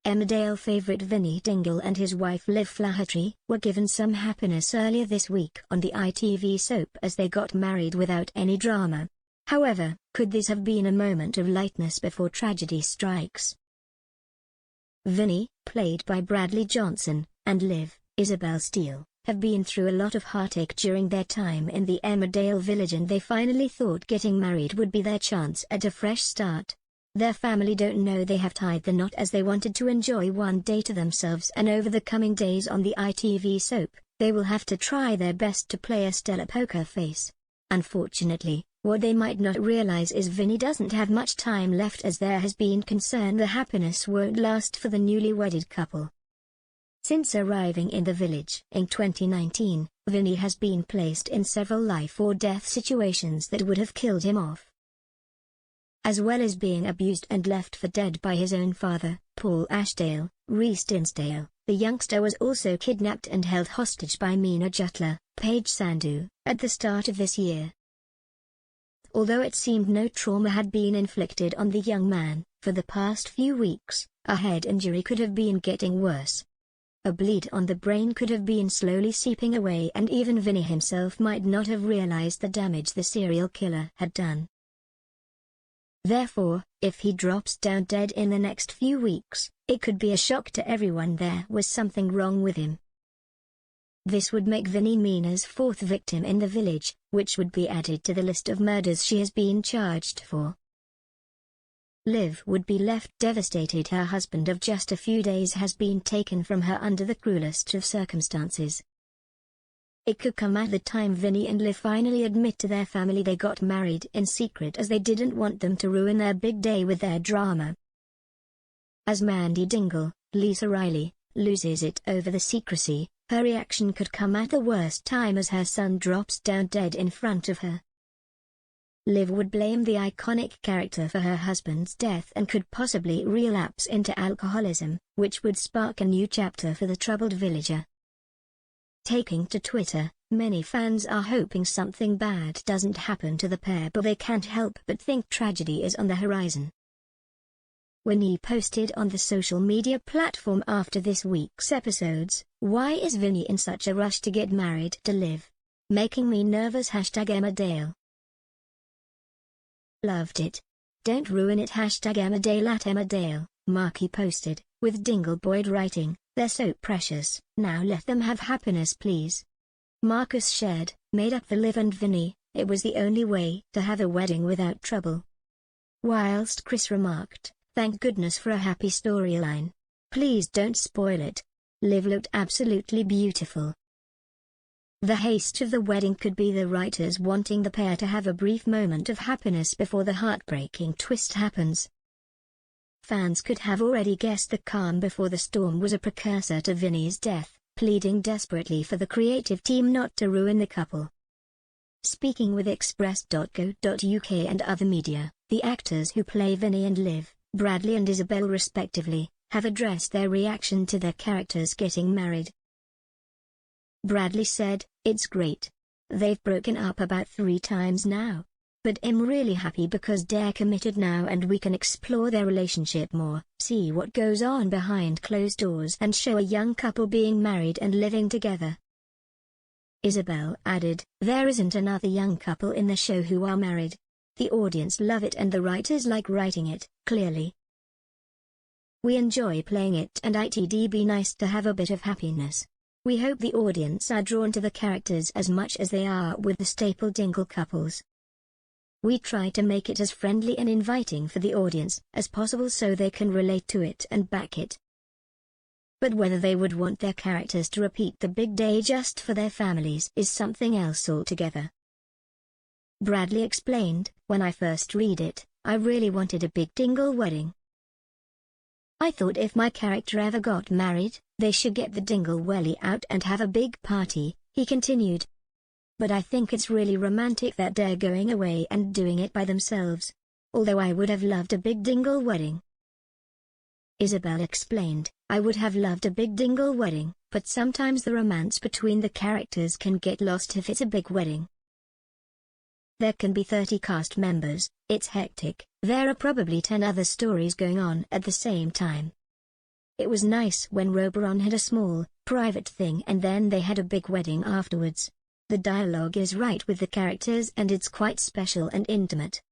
Emmerdale favourite Vinny Dingle and his wife Liv Flaherty were given some happiness earlier this week on the ITV soap as they got married without any drama. However, could this have been a moment of lightness before tragedy strikes? Vinny, played by Bradley Johnson, and Liv, Isabel Steele, have been through a lot of heartache during their time in the Emmerdale village, and they finally thought getting married would be their chance at a fresh start. Their family don't know they have tied the knot, as they wanted to enjoy one day to themselves, and over the coming days on the ITV soap, they will have to try their best to play a stellar poker face. Unfortunately, what they might not realize is Vinny doesn't have much time left, as there has been concern the happiness won't last for the newly wedded couple. Since arriving in the village in 2019, Vinny has been placed in several life or death situations that would have killed him off. As well as being abused and left for dead by his own father, Paul Ashdale, Rhys Dinsdale, the youngster was also kidnapped and held hostage by Meena Jutla, Paige Sandhu, at the start of this year. Although it seemed no trauma had been inflicted on the young man, for the past few weeks, a head injury could have been getting worse. A bleed on the brain could have been slowly seeping away, and even Vinny himself might not have realized the damage the serial killer had done. Therefore, if he drops down dead in the next few weeks, it could be a shock to everyone there was something wrong with him. This would make Vinny Meena's fourth victim in the village, which would be added to the list of murders she has been charged for. Liv would be left devastated. Her husband of just a few days has been taken from her under the cruelest of circumstances. It could come at the time Vinny and Liv finally admit to their family they got married in secret, as they didn't want them to ruin their big day with their drama. As Mandy Dingle, Lisa Riley, loses it over the secrecy, her reaction could come at the worst time as her son drops down dead in front of her. Liv would blame the iconic character for her husband's death and could possibly relapse into alcoholism, which would spark a new chapter for the troubled villager. Taking to Twitter, many fans are hoping something bad doesn't happen to the pair, but they can't help but think tragedy is on the horizon. When he posted on the social media platform after this week's episodes, "Why is Vinny in such a rush to get married to Liv? Making me nervous #Emmerdale. Loved it. Don't ruin it #Emmerdale at Emmerdale," Marky posted, with Dingle Boyd writing, "They're so precious, now let them have happiness please." Marcus shared, "Made up for Liv and Vinny, it was the only way to have a wedding without trouble." Whilst Chris remarked, "Thank goodness for a happy storyline. Please don't spoil it. Liv looked absolutely beautiful." The haste of the wedding could be the writers wanting the pair to have a brief moment of happiness before the heartbreaking twist happens. Fans could have already guessed the calm before the storm was a precursor to Vinny's death, pleading desperately for the creative team not to ruin the couple. Speaking with Express.co.uk and other media, the actors who play Vinny and Liv, Bradley and Isabel respectively, have addressed their reaction to their characters getting married. Bradley said, "It's great. They've broken up about 3 times now. But I'm really happy because they're committed now and we can explore their relationship more, see what goes on behind closed doors, and show a young couple being married and living together." Isabel added, "There isn't another young couple in the show who are married. The audience love it and the writers like writing it, clearly. We enjoy playing it and it'd be nice to have a bit of happiness. We hope the audience are drawn to the characters as much as they are with the staple Dingle couples. We try to make it as friendly and inviting for the audience as possible so they can relate to it and back it. But whether they would want their characters to repeat the big day just for their families is something else altogether." Bradley explained, "When I first read it, I really wanted a big Dingle wedding. I thought if my character ever got married, they should get the Dingle welly out and have a big party," he continued. "But I think it's really romantic that they're going away and doing it by themselves. Although I would have loved a big Dingle wedding." Isabel explained, "I would have loved a big Dingle wedding, but sometimes the romance between the characters can get lost if it's a big wedding. There can be 30 cast members, it's hectic, there are probably 10 other stories going on at the same time. It was nice when Roberon had a small, private thing and then they had a big wedding afterwards. The dialogue is right with the characters and it's quite special and intimate.